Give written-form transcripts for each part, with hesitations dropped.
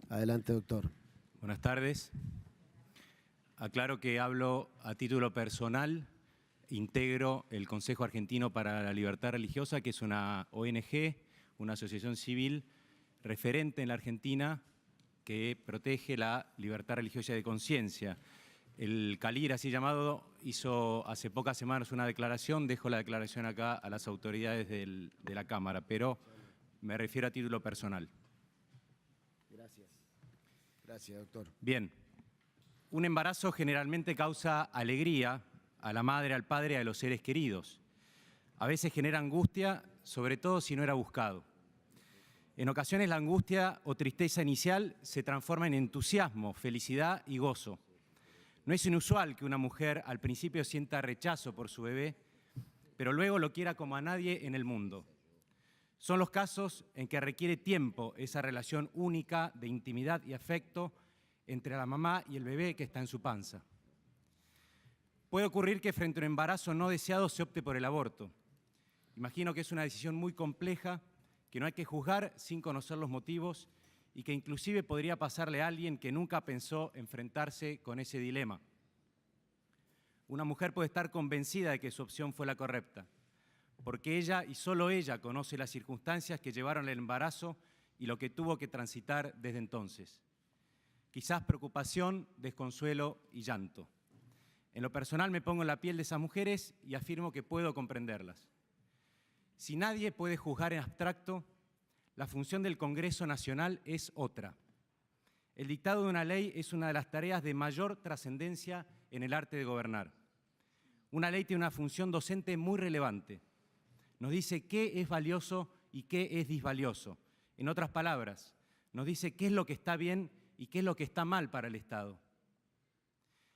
Adelante, doctor. Buenas tardes. Aclaro que hablo a título personal. Integro el Consejo Argentino para la Libertad Religiosa, que es una ONG, una asociación civil referente en la Argentina que protege la libertad religiosa de conciencia. El CALIR, así llamado, hizo hace pocas semanas una declaración. Dejo la declaración acá a las autoridades de la Cámara, pero me refiero a título personal. Gracias. Gracias, doctor. Bien. Un embarazo generalmente causa alegría a la madre, al padre y a los seres queridos. A veces genera angustia, sobre todo si no era buscado. En ocasiones la angustia o tristeza inicial se transforma en entusiasmo, felicidad y gozo. No es inusual que una mujer al principio sienta rechazo por su bebé, pero luego lo quiera como a nadie en el mundo. Son los casos en que requiere tiempo esa relación única de intimidad y afecto entre la mamá y el bebé que está en su panza. Puede ocurrir que frente a un embarazo no deseado se opte por el aborto. Imagino que es una decisión muy compleja, que no hay que juzgar sin conocer los motivos y que inclusive podría pasarle a alguien que nunca pensó enfrentarse con ese dilema. Una mujer puede estar convencida de que su opción fue la correcta, porque ella y solo ella conoce las circunstancias que llevaron al embarazo y lo que tuvo que transitar desde entonces. Quizás preocupación, desconsuelo y llanto. En lo personal me pongo en la piel de esas mujeres y afirmo que puedo comprenderlas. Si nadie puede juzgar en abstracto, la función del Congreso Nacional es otra. El dictado de una ley es una de las tareas de mayor trascendencia en el arte de gobernar. Una ley tiene una función docente muy relevante. Nos dice qué es valioso y qué es disvalioso. En otras palabras, nos dice qué es lo que está bien y qué es lo que está mal para el Estado.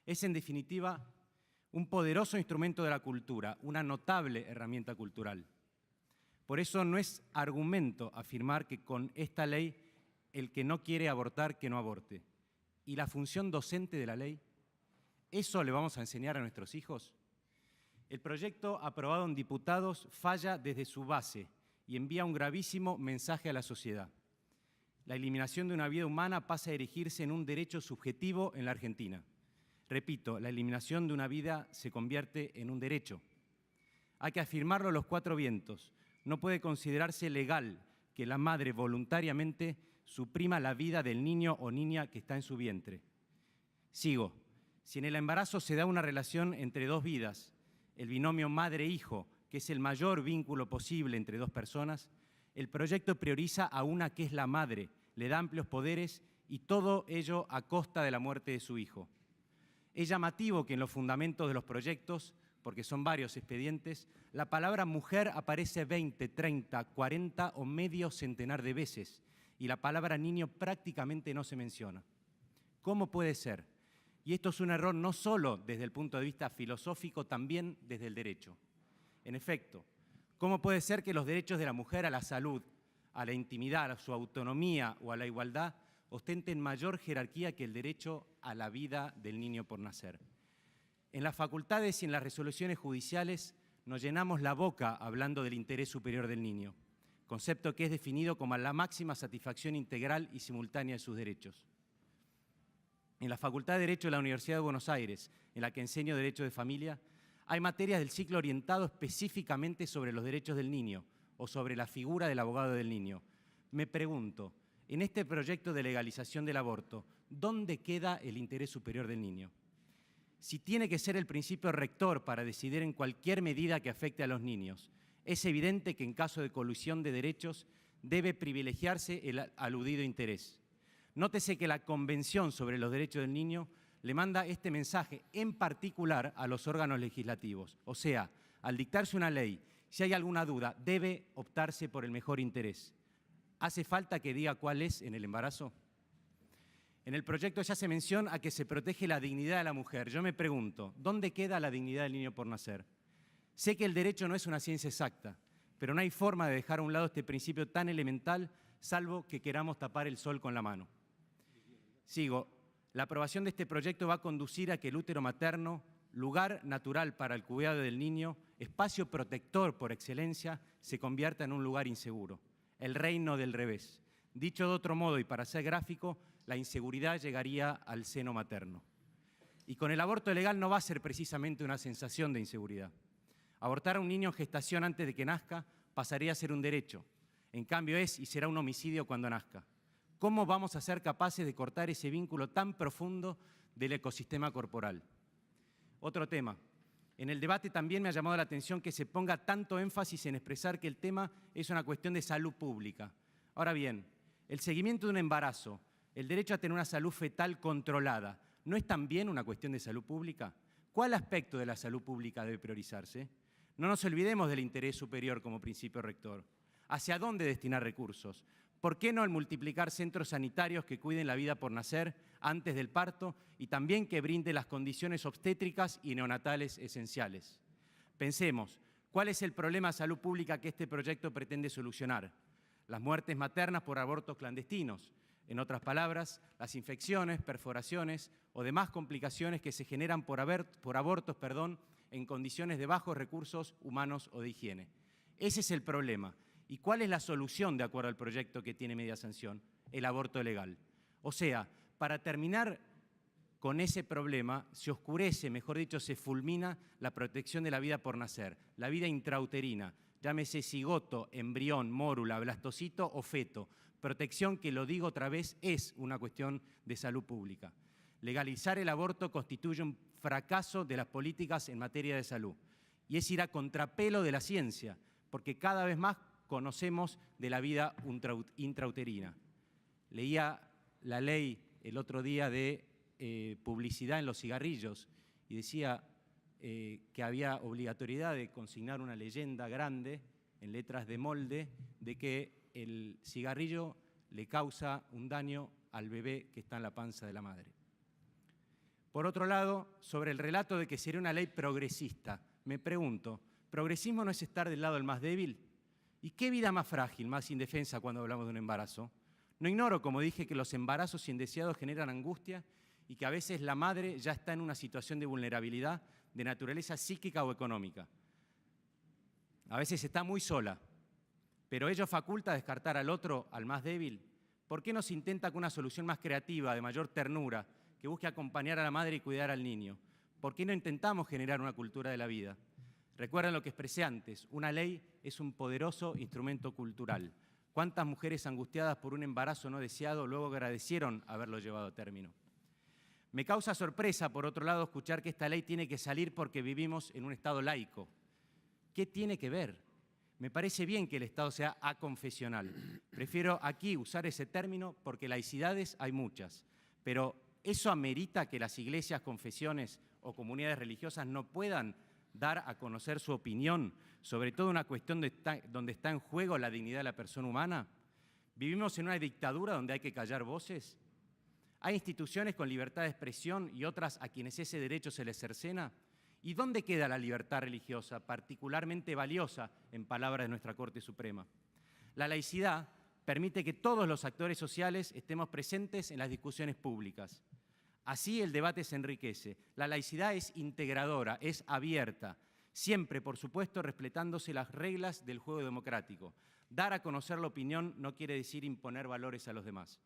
Es, en definitiva, un poderoso instrumento de la cultura, una notable herramienta cultural. Por eso no es argumento afirmar que con esta ley el que no quiere abortar, que no aborte. ¿Y la función docente de la ley? ¿Eso le vamos a enseñar a nuestros hijos? El proyecto aprobado en diputados falla desde su base y envía un gravísimo mensaje a la sociedad. La eliminación de una vida humana pasa a erigirse en un derecho subjetivo en la Argentina. Repito, la eliminación de una vida se convierte en un derecho. Hay que afirmarlo a los cuatro vientos. No puede considerarse legal que la madre voluntariamente suprima la vida del niño o niña que está en su vientre. Sigo. Si en el embarazo se da una relación entre dos vidas, el binomio madre-hijo, que es el mayor vínculo posible entre dos personas, el proyecto prioriza a una que es la madre, le da amplios poderes y todo ello a costa de la muerte de su hijo. Es llamativo que en los fundamentos de los proyectos, porque son varios expedientes, la palabra mujer aparece 20, 30, 40 o medio centenar de veces y la palabra niño prácticamente no se menciona. ¿Cómo puede ser? Y esto es un error no solo desde el punto de vista filosófico, también desde el derecho. En efecto, ¿cómo puede ser que los derechos de la mujer a la salud, a la intimidad, a su autonomía o a la igualdad ostenten mayor jerarquía que el derecho a la vida del niño por nacer? En las facultades y en las resoluciones judiciales nos llenamos la boca hablando del interés superior del niño, concepto que es definido como la máxima satisfacción integral y simultánea de sus derechos. En la Facultad de Derecho de la Universidad de Buenos Aires, en la que enseño Derecho de Familia, hay materias del ciclo orientado específicamente sobre los derechos del niño o sobre la figura del abogado del niño. Me pregunto, en este proyecto de legalización del aborto, ¿dónde queda el interés superior del niño? Si tiene que ser el principio rector para decidir en cualquier medida que afecte a los niños, es evidente que en caso de colusión de derechos debe privilegiarse el aludido interés. Nótese que la Convención sobre los Derechos del Niño le manda este mensaje en particular a los órganos legislativos. O sea, al dictarse una ley, si hay alguna duda, debe optarse por el mejor interés. ¿Hace falta que diga cuál es en el embarazo? En el proyecto ya se menciona a que se protege la dignidad de la mujer. Yo me pregunto, ¿dónde queda la dignidad del niño por nacer? Sé que el derecho no es una ciencia exacta, pero no hay forma de dejar a un lado este principio tan elemental, salvo que queramos tapar el sol con la mano. Sigo. La aprobación de este proyecto va a conducir a que el útero materno, lugar natural para el cuidado del niño, espacio protector por excelencia, se convierta en un lugar inseguro. El reino del revés. Dicho de otro modo y para ser gráfico, la inseguridad llegaría al seno materno. Y con el aborto legal no va a ser precisamente una sensación de inseguridad. Abortar a un niño en gestación antes de que nazca pasaría a ser un derecho. En cambio es y será un homicidio cuando nazca. ¿Cómo vamos a ser capaces de cortar ese vínculo tan profundo del ecosistema corporal? Otro tema. En el debate también me ha llamado la atención que se ponga tanto énfasis en expresar que el tema es una cuestión de salud pública. Ahora bien, el seguimiento de un embarazo, el derecho a tener una salud fetal controlada, ¿no es también una cuestión de salud pública? ¿Cuál aspecto de la salud pública debe priorizarse? No nos olvidemos del interés superior como principio rector. ¿Hacia dónde destinar recursos? ¿Por qué no el multiplicar centros sanitarios que cuiden la vida por nacer antes del parto y también que brinde las condiciones obstétricas y neonatales esenciales? Pensemos, ¿cuál es el problema de salud pública que este proyecto pretende solucionar? Las muertes maternas por abortos clandestinos. En otras palabras, las infecciones, perforaciones o demás complicaciones que se generan por abortos en condiciones de bajos recursos humanos o de higiene. Ese es el problema. ¿Y cuál es la solución de acuerdo al proyecto que tiene media sanción? El aborto legal. O sea, para terminar con ese problema, se oscurece, mejor dicho, se fulmina la protección de la vida por nacer, la vida intrauterina, llámese cigoto, embrión, mórula, blastocito o feto. Protección que, lo digo otra vez, es una cuestión de salud pública. Legalizar el aborto constituye un fracaso de las políticas en materia de salud y es ir a contrapelo de la ciencia, porque cada vez más conocemos de la vida intrauterina. Leía la ley el otro día de publicidad en los cigarrillos y decía que había obligatoriedad de consignar una leyenda grande en letras de molde de que el cigarrillo le causa un daño al bebé que está en la panza de la madre. Por otro lado, sobre el relato de que sería una ley progresista, me pregunto, ¿progresismo no es estar del lado del más débil? ¿Y qué vida más frágil, más indefensa cuando hablamos de un embarazo? No ignoro, como dije, que los embarazos indeseados generan angustia y que a veces la madre ya está en una situación de vulnerabilidad de naturaleza psíquica o económica. A veces está muy sola, pero ello faculta descartar al otro, al más débil. ¿Por qué no se intenta con una solución más creativa, de mayor ternura, que busque acompañar a la madre y cuidar al niño? ¿Por qué no intentamos generar una cultura de la vida? Recuerden lo que expresé antes, una ley es un poderoso instrumento cultural. ¿Cuántas mujeres angustiadas por un embarazo no deseado luego agradecieron haberlo llevado a término? Me causa sorpresa, por otro lado, escuchar que esta ley tiene que salir porque vivimos en un Estado laico. ¿Qué tiene que ver? Me parece bien que el Estado sea aconfesional. Prefiero aquí usar ese término porque laicidades hay muchas, pero ¿eso amerita que las iglesias, confesiones o comunidades religiosas no puedan dar a conocer su opinión sobre todo una cuestión donde está en juego la dignidad de la persona humana? ¿Vivimos en una dictadura donde hay que callar voces? ¿Hay instituciones con libertad de expresión y otras a quienes ese derecho se les cercena? ¿Y dónde queda la libertad religiosa, particularmente valiosa en palabras de nuestra Corte Suprema? La laicidad permite que todos los actores sociales estemos presentes en las discusiones públicas. Así el debate se enriquece. La laicidad es integradora, es abierta, siempre, por supuesto, respetándose las reglas del juego democrático. Dar a conocer la opinión no quiere decir imponer valores a los demás.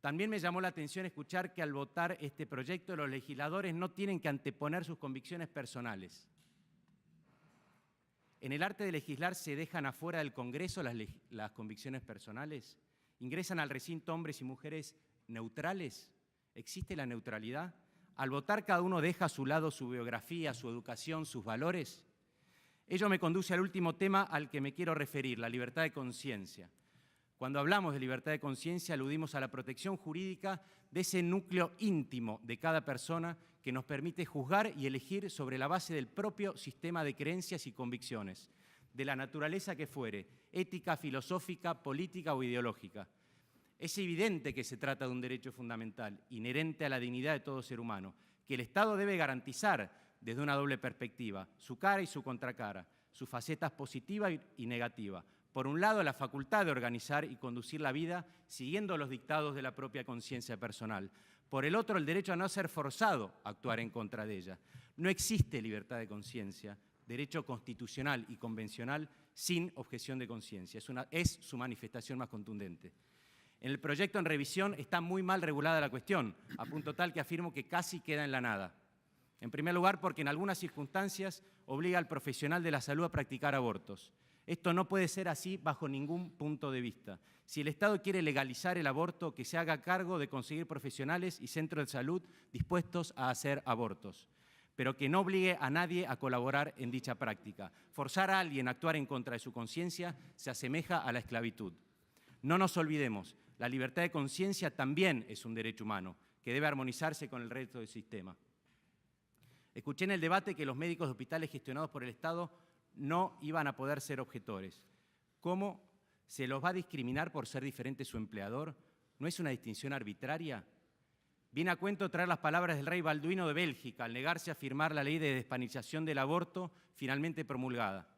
También me llamó la atención escuchar que al votar este proyecto los legisladores no tienen que anteponer sus convicciones personales. ¿En el arte de legislar se dejan afuera del Congreso las convicciones personales? ¿Ingresan al recinto hombres y mujeres neutrales? ¿Existe la neutralidad? ¿Al votar cada uno deja a su lado su biografía, su educación, sus valores? Ello me conduce al último tema al que me quiero referir, la libertad de conciencia. Cuando hablamos de libertad de conciencia, aludimos a la protección jurídica de ese núcleo íntimo de cada persona que nos permite juzgar y elegir sobre la base del propio sistema de creencias y convicciones, de la naturaleza que fuere, ética, filosófica, política o ideológica. Es evidente que se trata de un derecho fundamental, inherente a la dignidad de todo ser humano, que el Estado debe garantizar desde una doble perspectiva, su cara y su contracara, sus facetas positiva y negativa. Por un lado, la facultad de organizar y conducir la vida siguiendo los dictados de la propia conciencia personal. Por el otro, el derecho a no ser forzado a actuar en contra de ella. No existe libertad de conciencia, derecho constitucional y convencional, sin objeción de conciencia. Es su manifestación más contundente. En el proyecto en revisión está muy mal regulada la cuestión, a punto tal que afirmo que casi queda en la nada. En primer lugar, porque en algunas circunstancias obliga al profesional de la salud a practicar abortos. Esto no puede ser así bajo ningún punto de vista. Si el Estado quiere legalizar el aborto, que se haga cargo de conseguir profesionales y centros de salud dispuestos a hacer abortos, pero que no obligue a nadie a colaborar en dicha práctica. Forzar a alguien a actuar en contra de su conciencia se asemeja a la esclavitud. No nos olvidemos, la libertad de conciencia también es un derecho humano, que debe armonizarse con el resto del sistema. Escuché en el debate que los médicos de hospitales gestionados por el Estado no iban a poder ser objetores. ¿Cómo se los va a discriminar por ser diferente su empleador? ¿No es una distinción arbitraria? Viene a cuento traer las palabras del rey Balduino de Bélgica al negarse a firmar la ley de despenalización del aborto finalmente promulgada.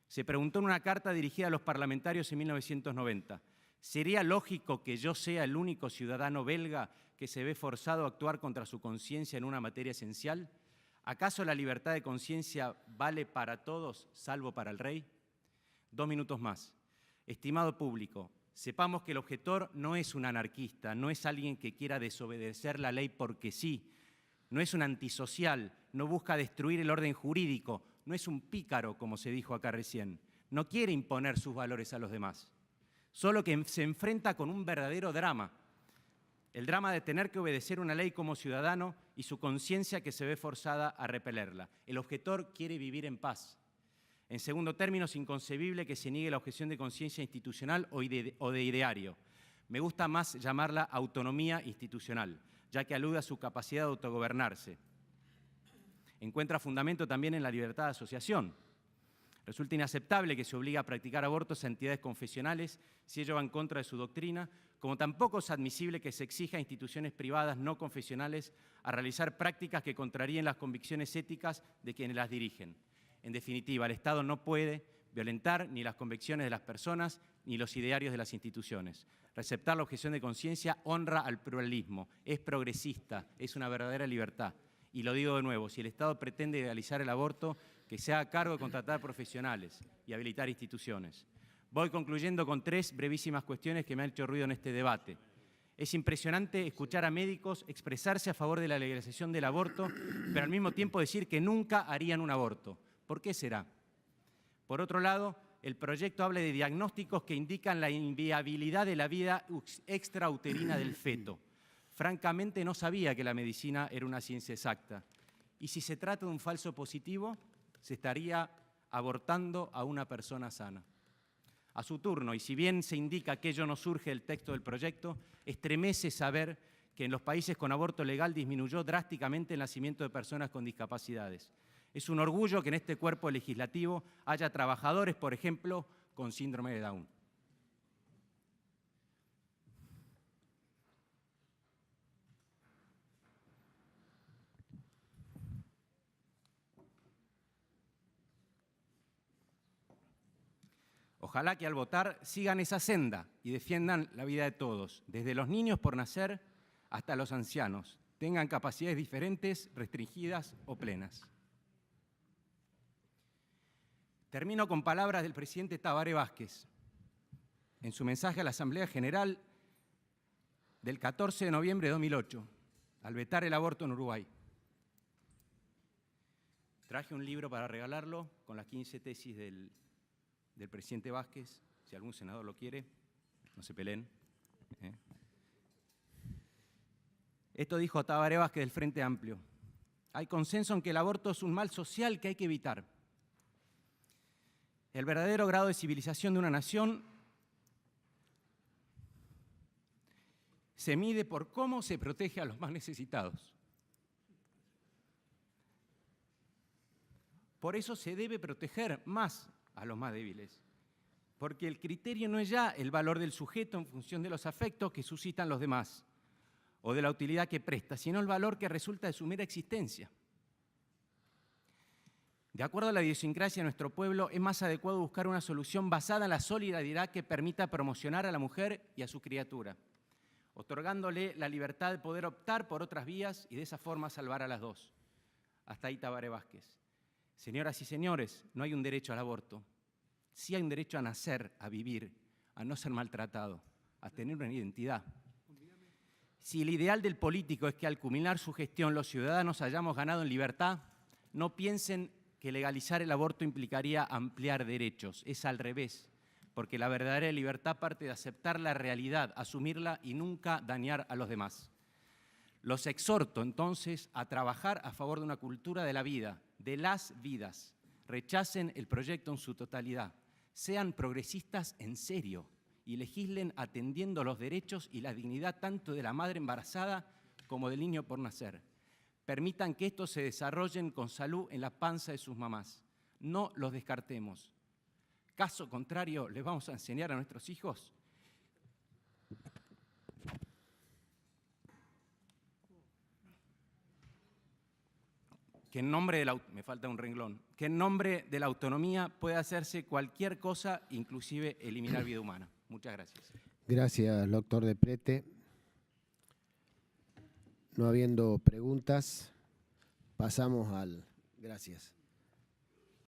Se preguntó en una carta dirigida a los parlamentarios en 1990, ¿sería lógico que yo sea el único ciudadano belga que se ve forzado a actuar contra su conciencia en una materia esencial? ¿Acaso la libertad de conciencia vale para todos, salvo para el rey? 2 minutos más. Estimado público, sepamos que el objetor no es un anarquista, no es alguien que quiera desobedecer la ley porque sí, no es un antisocial, no busca destruir el orden jurídico, no es un pícaro, como se dijo acá recién, no quiere imponer sus valores a los demás, solo que se enfrenta con un verdadero drama, el drama de tener que obedecer una ley como ciudadano y su conciencia que se ve forzada a repelerla. El objetor quiere vivir en paz. En segundo término, es inconcebible que se niegue la objeción de conciencia institucional o de ideario. Me gusta más llamarla autonomía institucional, ya que alude a su capacidad de autogobernarse. Encuentra fundamento también en la libertad de asociación. Resulta inaceptable que se obligue a practicar abortos a entidades confesionales si ello va en contra de su doctrina, como tampoco es admisible que se exija a instituciones privadas no confesionales a realizar prácticas que contraríen las convicciones éticas de quienes las dirigen. En definitiva, el Estado no puede violentar ni las convicciones de las personas ni los idearios de las instituciones. Receptar la objeción de conciencia honra al pluralismo, es progresista, es una verdadera libertad. Y lo digo de nuevo, si el Estado pretende legalizar el aborto, que se haga cargo de contratar profesionales y habilitar instituciones. Voy concluyendo con 3 brevísimas cuestiones que me han hecho ruido en este debate. Es impresionante escuchar a médicos expresarse a favor de la legalización del aborto, pero al mismo tiempo decir que nunca harían un aborto. ¿Por qué será? Por otro lado, el proyecto habla de diagnósticos que indican la inviabilidad de la vida extrauterina del feto. Francamente, no sabía que la medicina era una ciencia exacta. Y si se trata de un falso positivo, se estaría abortando a una persona sana. A su turno, y si bien se indica que ello no surge del texto del proyecto, estremece saber que en los países con aborto legal disminuyó drásticamente el nacimiento de personas con discapacidades. Es un orgullo que en este cuerpo legislativo haya trabajadores, por ejemplo, con síndrome de Down. Ojalá que al votar sigan esa senda y defiendan la vida de todos, desde los niños por nacer hasta los ancianos, tengan capacidades diferentes, restringidas o plenas. Termino con palabras del presidente Tabaré Vázquez en su mensaje a la Asamblea General del 14 de noviembre de 2008, al vetar el aborto en Uruguay. Traje un libro para regalarlo con las 15 tesis del presidente Vázquez, si algún senador lo quiere, no se peleen. Esto dijo Tabaré Vázquez del Frente Amplio. Hay consenso en que el aborto es un mal social que hay que evitar. El verdadero grado de civilización de una nación se mide por cómo se protege a los más necesitados. Por eso se debe proteger más a los más débiles, porque el criterio no es ya el valor del sujeto en función de los afectos que suscitan los demás o de la utilidad que presta, sino el valor que resulta de su mera existencia. De acuerdo a la idiosincrasia de nuestro pueblo, es más adecuado buscar una solución basada en la solidaridad que permita promocionar a la mujer y a su criatura, otorgándole la libertad de poder optar por otras vías y de esa forma salvar a las dos. Hasta ahí Tabaré Vázquez. Señoras y señores, no hay un derecho al aborto. Sí hay un derecho a nacer, a vivir, a no ser maltratado. a tener una identidad. Si el ideal del político es que al culminar su gestión los ciudadanos hayamos ganado en libertad, no piensen que legalizar el aborto implicaría ampliar derechos. Es al revés, porque la verdadera libertad parte de aceptar la realidad, asumirla y nunca dañar a los demás. Los exhorto entonces a trabajar a favor de una cultura de la vida, de las vidas. Rechacen el proyecto en su totalidad. Sean progresistas en serio y legislen atendiendo los derechos y la dignidad tanto de la madre embarazada como del niño por nacer. Permitan que estos se desarrollen con salud en la panza de sus mamás. No los descartemos. Caso contrario, ¿les vamos a enseñar a nuestros hijos? Que en nombre de la, me falta un renglón, que en nombre de la autonomía puede hacerse cualquier cosa, inclusive eliminar vida humana. Muchas gracias. Gracias, doctor De Prete. No habiendo preguntas, pasamos al... Gracias.